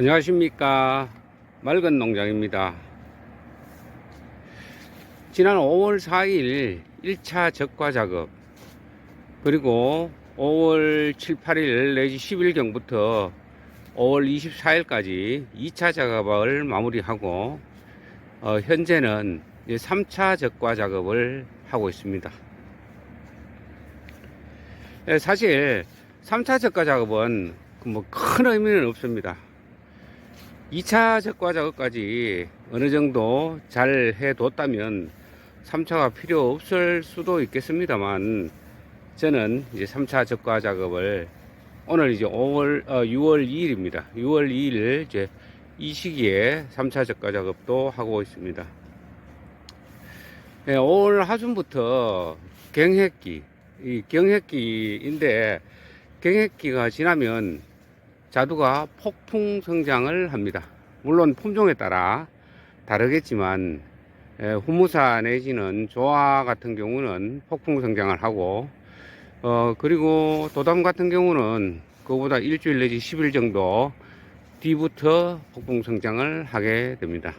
안녕하십니까. 맑은 농장입니다. 지난 5월 4일 1차 적과 작업, 그리고 5월 7, 8일 내지 10일경부터 5월 24일까지 2차 작업을 마무리하고 현재는 3차 적과 작업을 하고 있습니다. 사실 3차 적과 작업은 큰 의미는 없습니다. 2차 적과 작업까지 어느 정도 잘 해뒀다면 3차가 필요 없을 수도 있겠습니다만, 저는 이제 3차 적과 작업을 오늘 이제 6월 2일입니다. 6월 2일 이제 이 시기에 3차 적과 작업도 하고 있습니다. 5월 하순부터 이 경획기인데, 경획기가 지나면 자두가 폭풍 성장을 합니다. 물론 품종에 따라 다르겠지만 후무사 내지는 조화 같은 경우는 폭풍 성장을 하고, 그리고 도담 같은 경우는 그보다 일주일 내지 10일 정도 뒤부터 폭풍 성장을 하게 됩니다.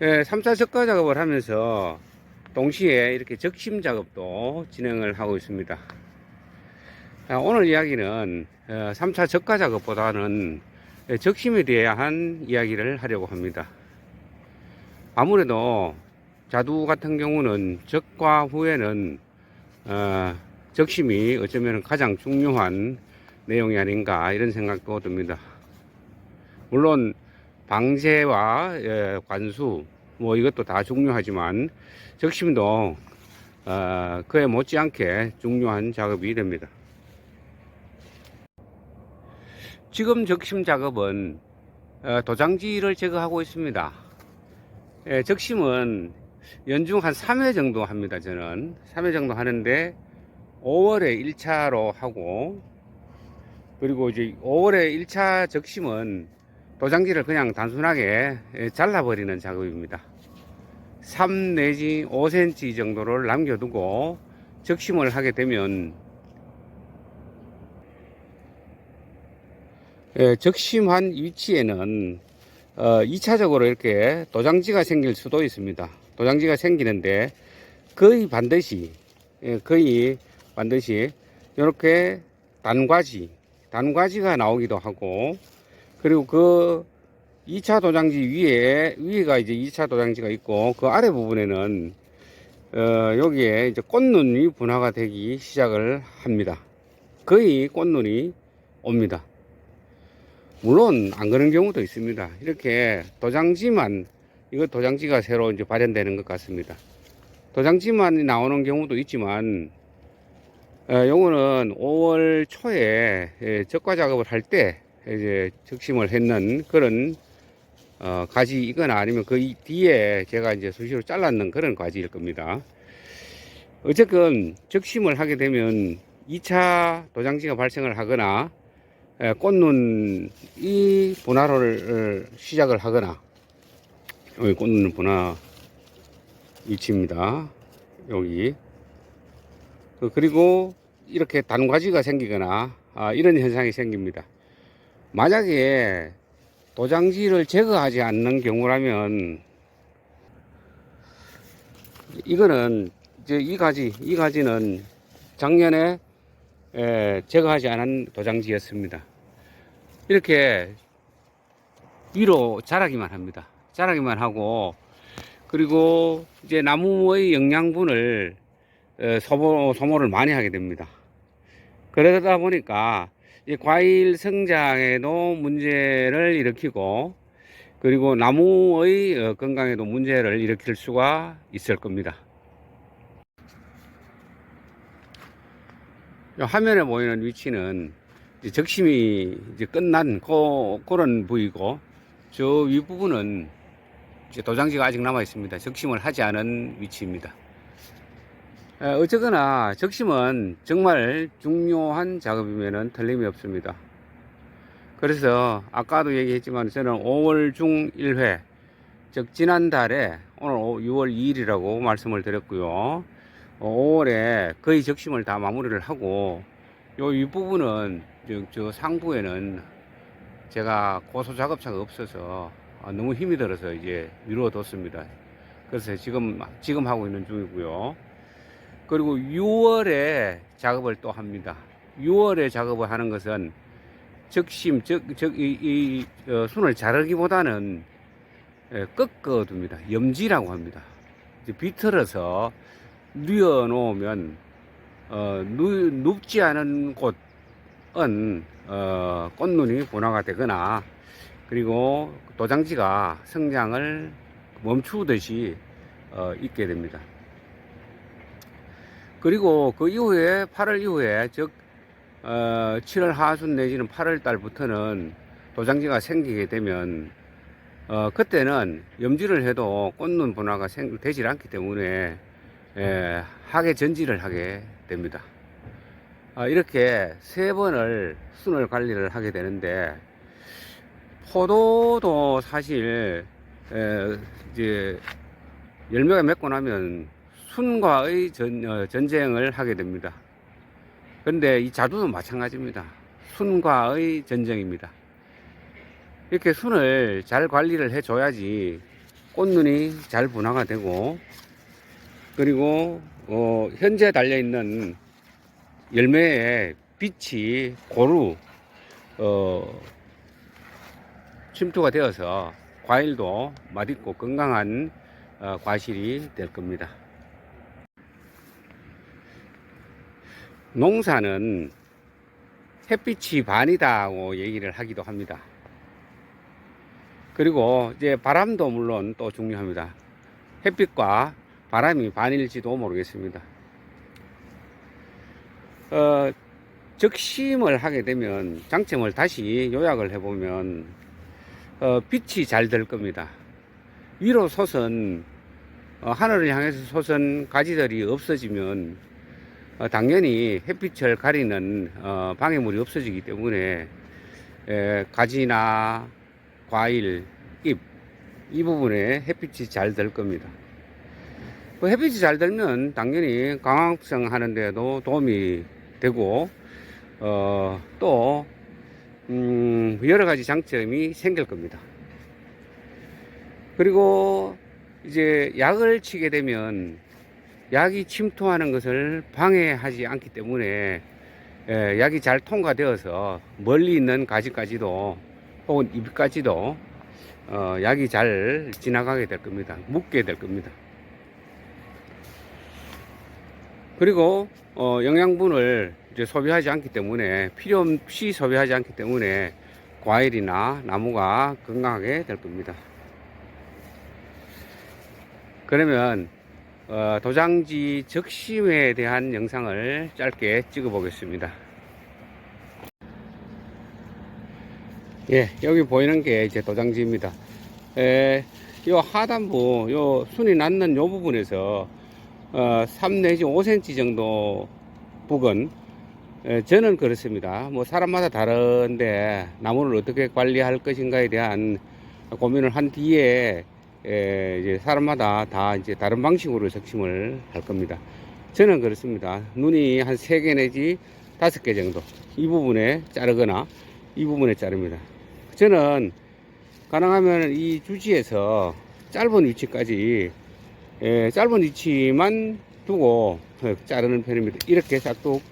3차 적과 작업을 하면서 동시에 이렇게 적심 작업도 진행을 하고 있습니다. 오늘 이야기는 3차 적과 작업보다는 적심에 대한 이야기를 하려고 합니다. 아무래도 자두 같은 경우는 적과 후에는 적심이 어쩌면 가장 중요한 내용이 아닌가, 이런 생각도 듭니다. 물론 방제와 관수 이것도 다 중요하지만 적심도 그에 못지않게 중요한 작업이 됩니다. 지금 적심 작업은 도장지를 제거하고 있습니다. 적심은 연중 한 3회 정도 합니다. 저는 3회 정도 하는데 5월에 1차로 하고, 그리고 이제 5월에 1차 적심은 도장지를 그냥 단순하게 잘라버리는 작업입니다. 3 내지 5cm 정도를 남겨두고 적심을 하게 되면 적심한 위치에는 2차적으로 이렇게 도장지가 생길 수도 있습니다. 도장지가 생기는데 거의 반드시 이렇게 단과지가 나오기도 하고, 그리고 그 2차 도장지 위에가 이제 2차 도장지가 있고, 그 아래 부분에는 여기에 이제 꽃눈이 분화가 되기 시작을 합니다. 거의 꽃눈이 옵니다. 물론 안 그런 경우도 있습니다. 이렇게 이거 도장지가 새로 이제 발현되는 것 같습니다. 도장지만 나오는 경우도 있지만, 요거는 5월 초에 적과 작업을 할 때 이제 적심을 했는 그런 가지이거나 아니면 그 뒤에 제가 이제 수시로 잘랐는 그런 가지일 겁니다. 어쨌든 적심을 하게 되면 2차 도장지가 발생을 하거나 꽃눈이 분화를 시작을 하거나, 여기 꽃눈 분화 위치입니다. 여기. 그리고 이렇게 단과지가 생기거나 이런 현상이 생깁니다. 만약에 도장지를 제거하지 않는 경우라면, 이거는 이제 이 가지는 작년에 제거하지 않은 도장지였습니다. 이렇게 위로 자라기만 합니다. 자라기만 하고, 그리고 이제 나무의 영양분을 소모를 많이 하게 됩니다. 그러다 보니까 이제 과일 성장에도 문제를 일으키고, 그리고 나무의 건강에도 문제를 일으킬 수가 있을 겁니다. 화면에 보이는 위치는 이제 적심이 이제 끝난 그런 부위고, 저 윗부분은 이제 도장지가 아직 남아 있습니다. 적심을 하지 않은 위치입니다. 어쨌거나 적심은 정말 중요한 작업이면 틀림이 없습니다. 그래서 아까도 얘기했지만 저는 5월 중 1회, 즉 지난달에 오늘 6월 2일이라고 말씀을 드렸고요. 5월에 거의 적심을 다 마무리를 하고 요 윗부분은 저 상부에는 제가 고소 작업차가 없어서 너무 힘이 들어서 이제 미루어뒀습니다. 그래서 지금 하고 있는 중이고요. 그리고 6월에 작업을 또 합니다. 6월에 작업을 하는 것은 적심, 순을 자르기보다는 꺾어둡니다. 염지라고 합니다. 이제 비틀어서 뉘어 놓으면 눕지 않은 곳은 꽃눈이 분화가 되거나, 그리고 도장지가 성장을 멈추듯이 있게 됩니다. 그리고 그 이후에 8월 이후에, 즉 7월 하순 내지는 8월 달부터는 도장지가 생기게 되면 그때는 염지를 해도 꽃눈 분화가 되질 않기 때문에 하계 전지를 하게 됩니다. 이렇게 3번을 순을 관리를 하게 되는데, 포도도 사실 이제 열매가 맺고 나면 순과의 전쟁을 하게 됩니다. 그런데 이 자두도 마찬가지입니다. 순과의 전쟁입니다. 이렇게 순을 잘 관리를 해줘야지 꽃눈이 잘 분화가 되고, 그리고 현재 달려있는 열매에 빛이 고루 침투가 되어서 과일도 맛있고 건강한 과실이 될 겁니다. 농사는 햇빛이 반이다고 얘기를 하기도 합니다. 그리고 이제 바람도 물론 또 중요합니다. 햇빛과 바람이 반일지도 모르겠습니다. 적심을 하게 되면 장점을 다시 요약을 해보면 빛이 잘 될 겁니다. 위로 솟은 하늘을 향해서 솟은 가지들이 없어지면 당연히 햇빛을 가리는 방해물이 없어지기 때문에 가지나 과일, 잎, 이 부분에 햇빛이 잘 될 겁니다. 그 햇빛이 잘 들면 당연히 광합성 하는 데도 도움이 되고, 또 여러 가지 장점이 생길 겁니다. 그리고 이제 약을 치게 되면 약이 침투하는 것을 방해하지 않기 때문에 약이 잘 통과되어서 멀리 있는 가지까지도 혹은 잎까지도 약이 잘 지나가게 될 겁니다. 묻게 될 겁니다. 그리고 영양분을 이제 소비하지 않기 때문에, 필요 없이 소비하지 않기 때문에 과일이나 나무가 건강하게 될 겁니다. 그러면 도장지 적심에 대한 영상을 짧게 찍어 보겠습니다. 예, 여기 보이는 게 이제 도장지입니다. 요 하단부, 요 순이 낳는 요 부분에서 3 내지 5cm 정도 부근, 저는 그렇습니다. 뭐 사람마다 다른데 나무를 어떻게 관리할 것인가에 대한 고민을 한 뒤에 이제 사람마다 다 이제 다른 방식으로 적심을 할 겁니다. 저는 그렇습니다. 눈이 한 3개 내지 5개 정도 이 부분에 자르거나 이 부분에 자릅니다. 저는 가능하면 이 주지에서 짧은 위치까지 짧은 위치만 두고 자르는 편입니다. 이렇게 싹둑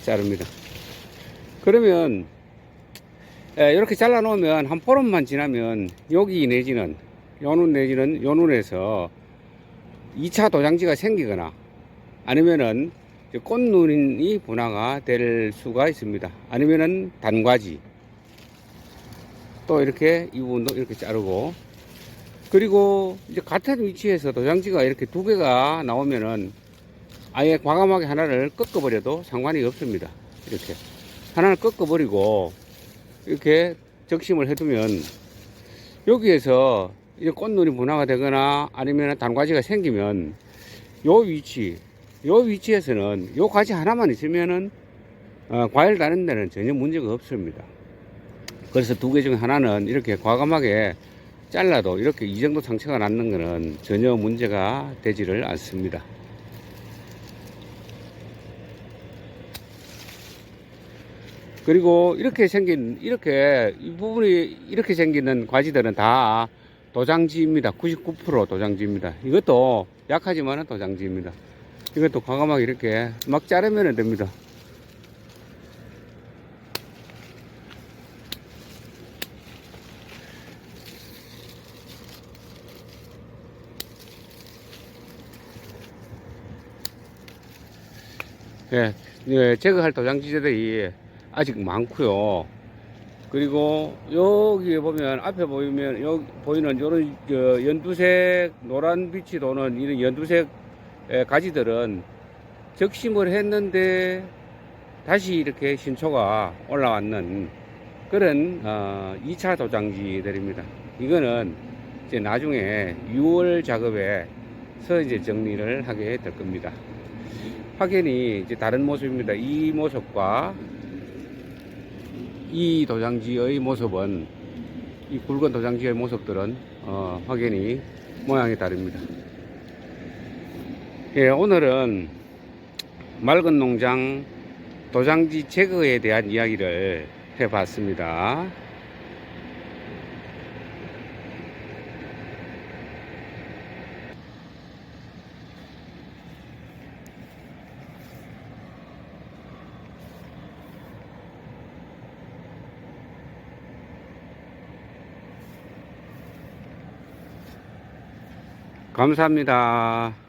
자릅니다. 그러면 이렇게 잘라 놓으면 한 보름만 지나면 여기 내지는 요눈 내지는 요눈에서 2차 도장지가 생기거나, 아니면은 꽃눈이 분화가 될 수가 있습니다. 아니면은 단과지, 또 이렇게 이 부분도 이렇게 자르고, 그리고 이제 같은 위치에서 도장지가 이렇게 2개가 나오면은 아예 과감하게 하나를 꺾어버려도 상관이 없습니다. 이렇게 하나를 꺾어버리고 이렇게 적심을 해두면 여기에서 이제 꽃눈이 분화가 되거나 아니면 단과지가 생기면 요 위치에서는 요 가지 하나만 있으면은 과일 다는 데는 전혀 문제가 없습니다. 그래서 2개 중에 하나는 이렇게 과감하게 잘라도 이렇게 이 정도 상처가 났는 것은 전혀 문제가 되지를 않습니다. 그리고 이렇게 생긴, 이렇게, 이 부분이 이렇게 생기는 과지들은 다 도장지입니다. 99% 도장지입니다. 이것도 약하지만은 도장지입니다. 이것도 과감하게 이렇게 막 자르면 됩니다. 예, 예, 제거할 도장지들이 아직 많고요. 그리고 여기 보면 앞에 보이면 여기 보이는 요런 연두색 노란 빛이 도는 이런 연두색 가지들은 적심을 했는데 다시 이렇게 신초가 올라왔는 그런 2차 도장지들입니다. 이거는 이제 나중에 6월 작업에서 이제 정리를 하게 될 겁니다. 확연히 이제 다른 모습입니다. 이 모습과 이 도장지의 모습은, 이 굵은 도장지의 모습들은 확연히 모양이 다릅니다. 예, 오늘은 맑은 농장 도장지 제거에 대한 이야기를 해봤습니다. 감사합니다.